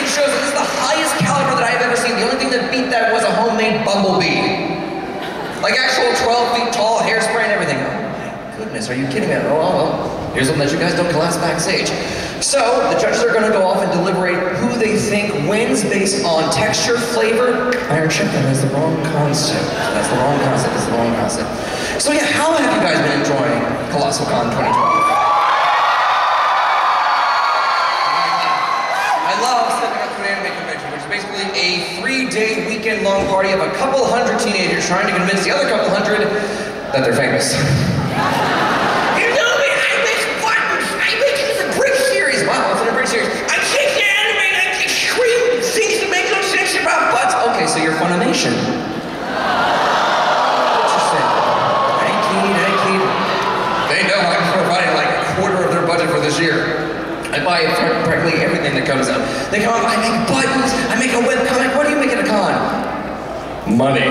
shows that this is the highest caliber that I've ever seen. The only thing that beat that was a homemade bumblebee. Like actual 12 feet tall, hairspray and everything. Oh my goodness, are you kidding me? Oh, well, here's something that you guys don't collapse backstage. So, the judges are gonna go off and deliberate who they think wins based on texture, flavor. Iron Chef, that is the wrong concept. That's the wrong concept, that's the wrong concept. So yeah, how have you guys been enjoying ColossalCon 2012? I love stepping up to an anime convention, which is basically a 3-day weekend-long party of a couple hundred teenagers trying to convince the other couple hundred that they're famous. Wow, it's in a bridge series. I kick the anime and I scream things that make no sense about butts. Okay, so you're Funimation. Interesting. Thank you. They know I'm providing like a quarter of their budget for this year. I buy practically everything that comes out. They come up, I make buttons, I make a webcomic. What do you make at a con? Money.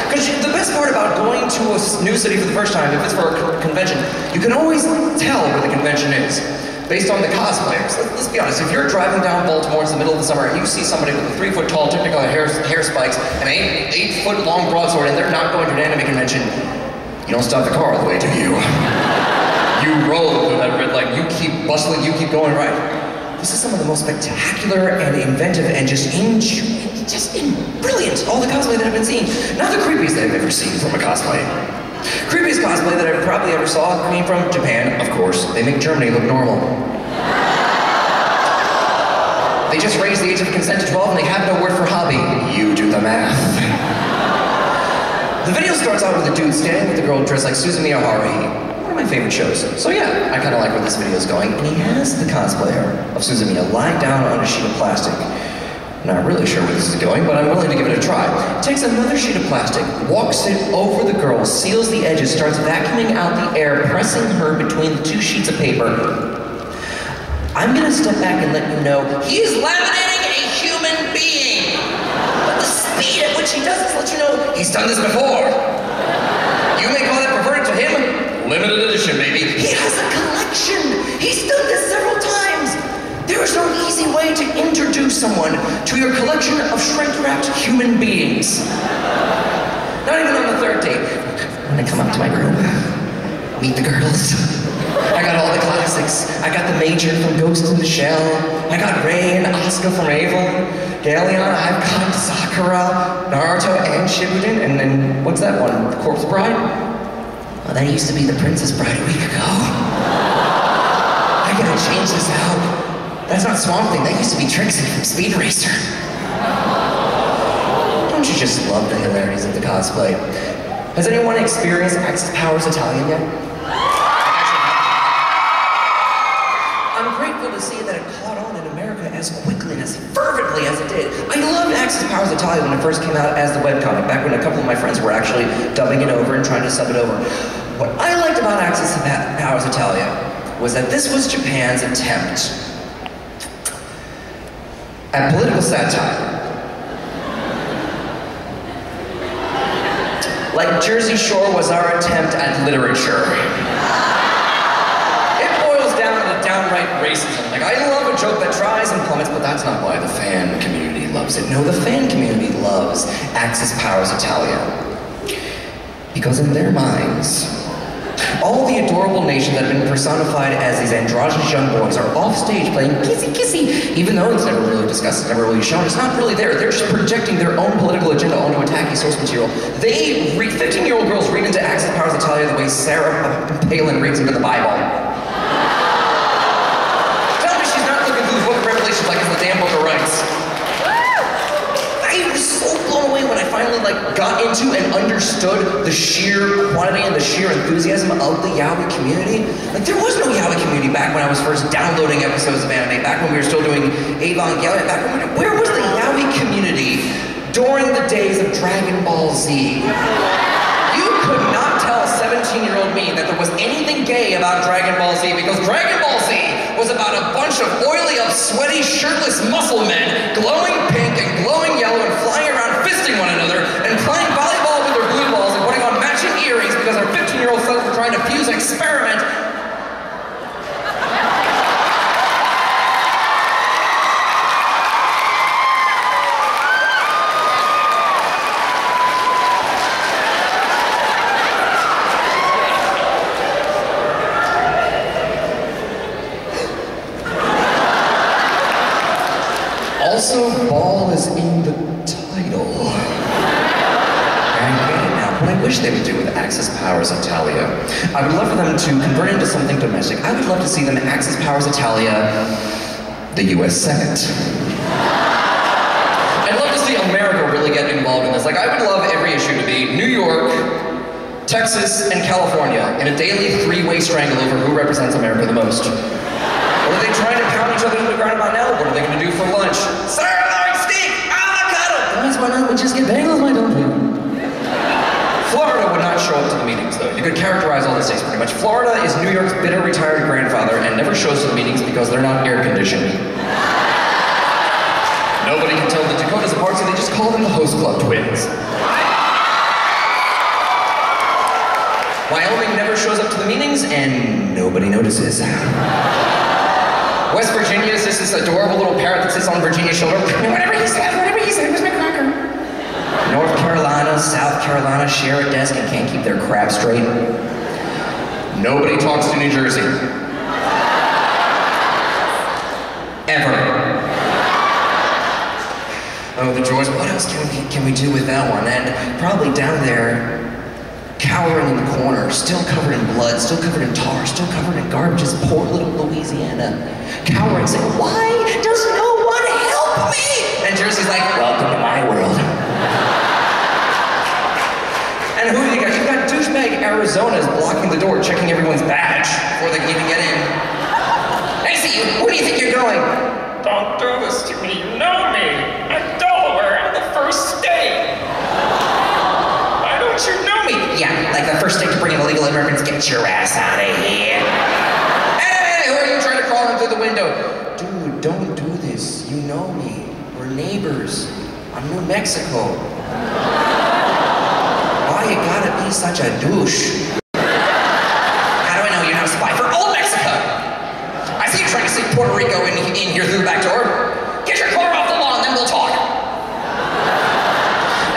Because the best part about going to a new city for the first time, if it's for a convention, you can always tell where the convention is, based on the cosplayers. Let's be honest, if you're driving down Baltimore, it's the middle of the summer, and you see somebody with a 3-foot-tall technicolor hair spikes and an 8-foot-long broadsword, and they're not going to an anime convention, you don't stop the car all the way, do you? You roll through that red light, you keep bustling, you keep going right. This is some of the most spectacular and inventive and just brilliant, all the cosplay that I've been seeing. Not the creepiest that I've ever seen from a cosplay. Creepiest cosplay that I probably ever saw came from Japan, of course. They make Germany look normal. They just raised the age of consent to 12 and they have no word for hobby. You do the math. The video starts out with a dude standing with a girl dressed like Suzumiya Haruhi. One of my favorite shows. So yeah, I kind of like where this video is going. And he has the cosplayer of Suzumiya lying down on a sheet of plastic. Not really sure where this is going, but I'm willing to give it a try. Takes another sheet of plastic, walks it over the girl, seals the edges, starts vacuuming out the air, pressing her between the 2 sheets of paper. I'm gonna step back and let you know, he is laminating a human being! But the speed at which he does this lets you know, he's done this before. You may call that perverted to him, limited edition, maybe. He has a collection! He's done this several times! There is no easy way to introduce someone to your collection of shrink-wrapped human beings. Not even on the 3rd date. When I come up to my room, meet the girls. I got all the classics. I got the Major from Ghost in the Shell. I got Rei and Asuka from Abel. Galeon, I've got Sakura, Naruto, and Shippuden. And then, what's that one? The Corpse Bride? Oh, that used to be the Princess Bride a week ago. I gotta change this out. That's not Swamp Thing, that used to be Trixie from Speed Racer. Don't you just love the hilarities of the cosplay? Has anyone experienced Axis Powers Italian yet? I'm grateful to see that it caught on in America as quickly and as fervently as it did. I loved Axis Powers Italian when it first came out as the webcomic, back when a couple of my friends were actually dubbing it over and trying to sub it over. What I liked about Axis Powers Italia was that this was Japan's attempt at political satire. Like Jersey Shore was our attempt at literature. It boils down to downright racism. Like, I love a joke that tries and plummets, but that's not why the fan community loves it. No, the fan community loves Axis Powers Italia. Because in their minds, all the adorable nations that have been personified as these androgynous young boys are off stage playing kissy kissy, even though it's never really discussed, it's never really shown, it's not really there. They're just projecting their own political agenda onto a tacky source material. They read, 15-year-old girls read into Axis Powers Italia the way Sarah Palin reads into the Bible. Tell me she's not looking through the book of Revelation like it's the damn book of rights. I was so blown away when I finally got into and understood the sheer quantity and the sheer enthusiasm of the yaoi community. Like, there was no yaoi community back when I was first downloading episodes of anime, back when we were still doing Evangelion, back when, where was the yaoi community during the days of Dragon Ball Z? You could not tell a 17-year-old me that there was anything gay about Dragon Ball Z, because Dragon Ball Z was about a bunch of oily up, sweaty, shirtless muscle men, glowing pink and glowing yellow and flying around fisting one another and playing volleyball with their blue balls and putting on matching earrings because our 15-year-old friends were trying to fuse an experiment. Also, ball is in the title. I get it now. What I wish they would do with Axis Powers Italia. I would love for them to convert it into something domestic. I would love to see them Axis Powers Italia, the US Senate. I'd love to see America really get involved in this. Like, I would love every issue to be New York, Texas, and California in a daily three-way strangle over who represents America the most. What are they trying to pound each other into the ground about now? What are they going to do for lunch? Sirloin steak, avocado! Guys, why not we just get bagels, my darling? Florida would not show up to the meetings, though. You could characterize all the states pretty much. Florida is New York's bitter retired grandfather and never shows to the meetings because they're not air-conditioned. Nobody can tell the Dakotas apart, so they just call them the Host Club twins. Wyoming never shows up to the meetings, and nobody notices. West Virginia is just this adorable little parrot that sits on Virginia's shoulder. Whatever he said, where's my cracker? North Carolina, South Carolina share a desk and can't keep their crap straight. Nobody talks to New Jersey. Ever. Oh, the George, what else can we do with that one? And probably down there, cowering in the corner, still covered in blood, still covered in tar, still covered in garbage, is poor little Louisiana. Cowering, saying, why does no one help me? And Jersey's like, welcome to my world. And who do you got? You've got douchebag Arizona's blocking the door, checking everyone's badge before they can even get in. I see you, where do you think you're going? Don't do this to me, you know me. I'm Delaware, I'm the first state. Why don't you know me? Yeah, like the first state to bring in illegal immigrants, get your ass out of here. Hey, who are you trying to crawl in through the window? Dude, don't do this. You know me. We're neighbors. I'm New Mexico. Why you gotta be such a douche? How do I know you're not a spy for old Mexico? I see you trying to sneak Puerto Rico in here through the back door. Get your car off the lawn, then we'll talk.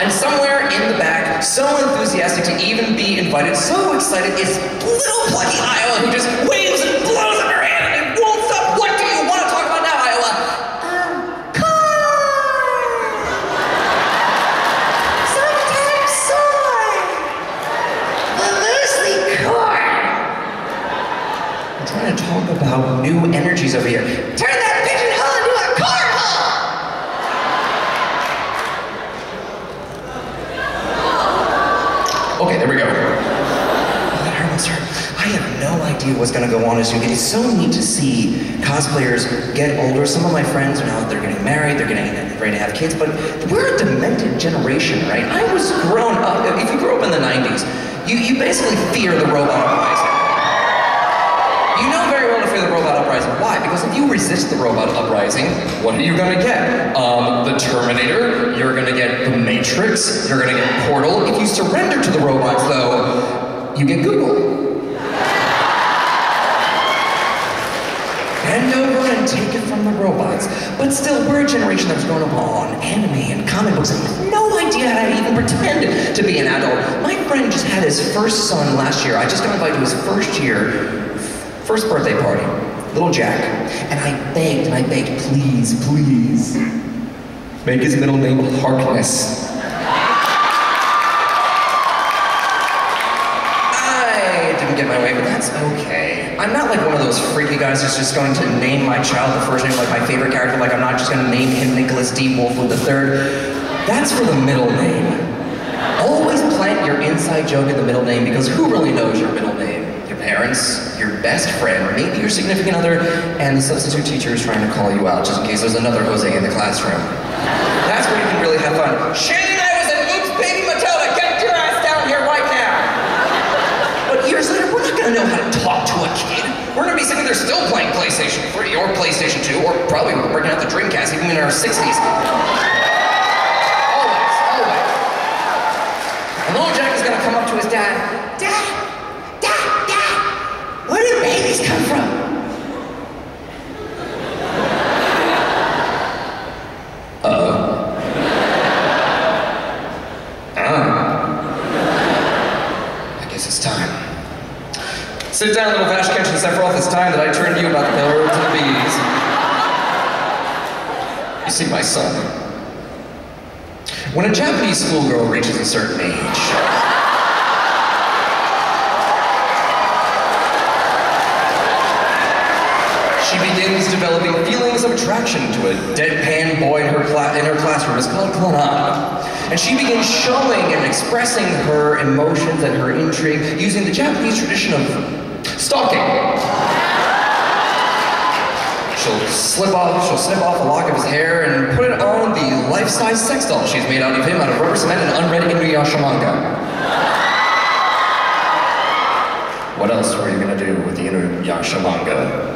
And somewhere in the back, so enthusiastic to even be invited, so excited, is little plucky Iowa who just waves and blows up her hand and won't stop. What do you want to talk about now, Iowa? Corn! Sometimes soy! But mostly corn! I'm trying to talk about new energies over here. Turn that pigeonhole into a cornhole! Okay, there we go. Oh, that hurts her. I have no idea what's going to go on this week. It is so neat to see cosplayers get older. Some of my friends are now, they're getting married, they're getting ready to have kids, but we're a demented generation, right? I was grown up, if you grew up in the 90s, you basically fear the robot uprising. You know very well to fear the robot uprising. Why? Because if you resist the robot uprising, what are you going to get? The Terminator, you're going to get the Matrix, you're going to get Portal. If you surrender to the robots, though, you get Google. Bend over and take it from the robots. But still, we're a generation that's grown up on anime and comic books and has no idea how to even pretend to be an adult. My friend just had his first son last year. I just got invited to his first birthday party, little Jack. And I begged, please, please, make his middle name Harkness. I didn't get my way, but that's okay. I'm not like one of those freaky guys who's just going to name my child the first name like my favorite character, like I'm not just going to name him Nicholas D. Wolfwood III. That's for the middle name. Always plant your inside joke in the middle name, because who really knows your middle name? Your parents, your best friend, maybe your significant other, and the substitute teacher is trying to call you out just in case there's another Jose in the classroom. That's where you can really have fun. Shane, I was an oops baby Matilda, get your ass down here right now! But years later, we're not gonna know how to talk to a kid. We're gonna be sitting there still playing PlayStation 3 or PlayStation 2, or probably working out the Dreamcast even in our 60s. And little Jack is gonna come up to his dad. Dad! Where do babies come from? I guess it's time. Sit down, little Vashkevich and Sephiroth. It's time that I turned to you about the birds and the bees. You see, my son, when a Japanese schoolgirl reaches a certain age, she begins developing feelings of attraction to a deadpan boy in her classroom. It's called Clanada. And she begins showing and expressing her emotions and her intrigue using the Japanese tradition of stalking. She'll snip off a lock of his hair and put it on the life-size sex doll she's made out of him out of rubber cement and unread Inuyasha manga. What else were you gonna do with the Inuyasha manga?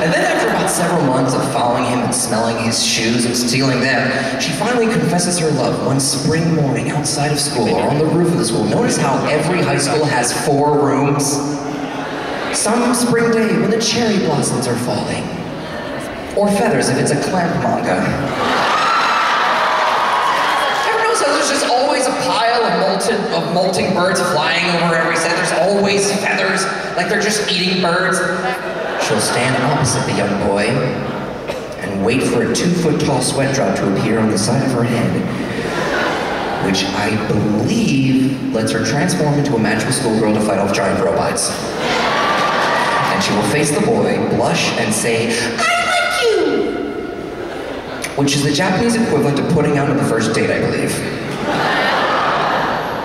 And then after about several months of following him and smelling his shoes and stealing them, she finally confesses her love one spring morning outside of school or on the roof of the school. Notice how every high school has 4 rooms? Some spring day when the cherry blossoms are falling. Or feathers if it's a clamp manga. Ever notice how there's just always a pile of molting birds flying over every set? There's always feathers, like they're just eating birds. She'll stand opposite the young boy and wait for a 2-foot-tall sweat drop to appear on the side of her head, which I believe lets her transform into a magical schoolgirl to fight off giant robots. And she will face the boy, blush, and say, "I like you!" Which is the Japanese equivalent of putting out on the first date, I believe.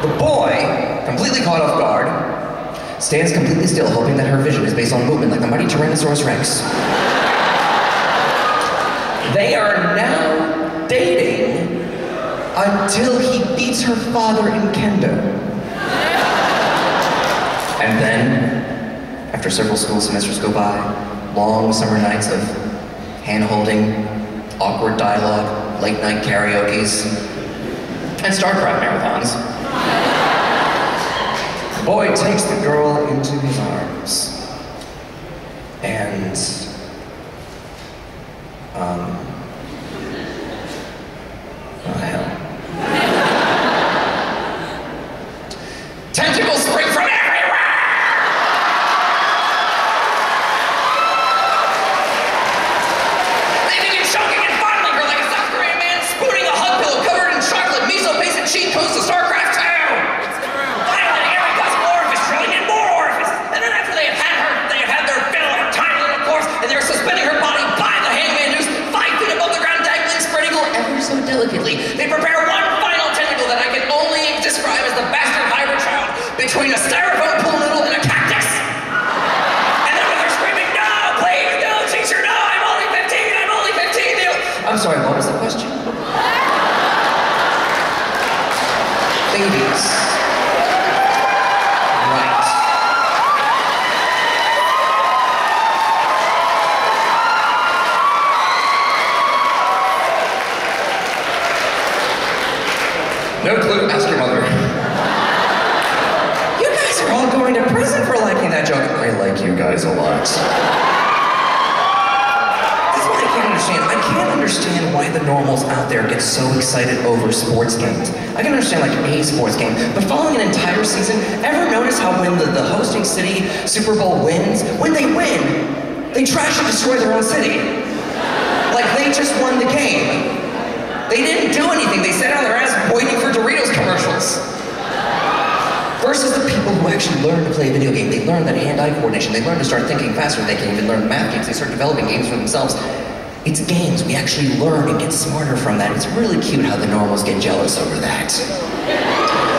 The boy, completely caught off guard, stands completely still, hoping that her vision is based on movement like the mighty Tyrannosaurus Rex. They are now dating until he beats her father in kendo. And then, after several school semesters go by, long summer nights of hand-holding, awkward dialogue, late-night karaokes, and StarCraft marathons, the boy takes the girl into his arms, and, oh hell. Tentacles spring from everywhere! They begin choking and fondling her like a South Korean man spooning a hug pillow covered in chocolate, miso paste, and cheat codes to StarCraft 2! So delicately, they prepare one final tentacle that I can only describe as the bastard hybrid child between a styrofoam pool noodle and a cactus. And then when they're screaming, "No, please, no, teacher, no, I'm only 15, you." I'm sorry, what was the question? Babies. Right. No clue, ask your mother. You guys are all going to prison for liking that joke. I like you guys a lot. That's what I can't understand. I can't understand why the normals out there get so excited over sports games. I can understand like a sports game, but following an entire season, ever notice how when the hosting city Super Bowl wins, when they win, they trash and destroy their own city? Like they just won the game. They didn't do anything. They sat on their ass waiting for Doritos commercials. Versus the people who actually learn to play a video game. They learn that hand-eye coordination. They learn to start thinking faster. They can even learn math games. They start developing games for themselves. It's games. We actually learn and get smarter from that. It's really cute how the normals get jealous over that.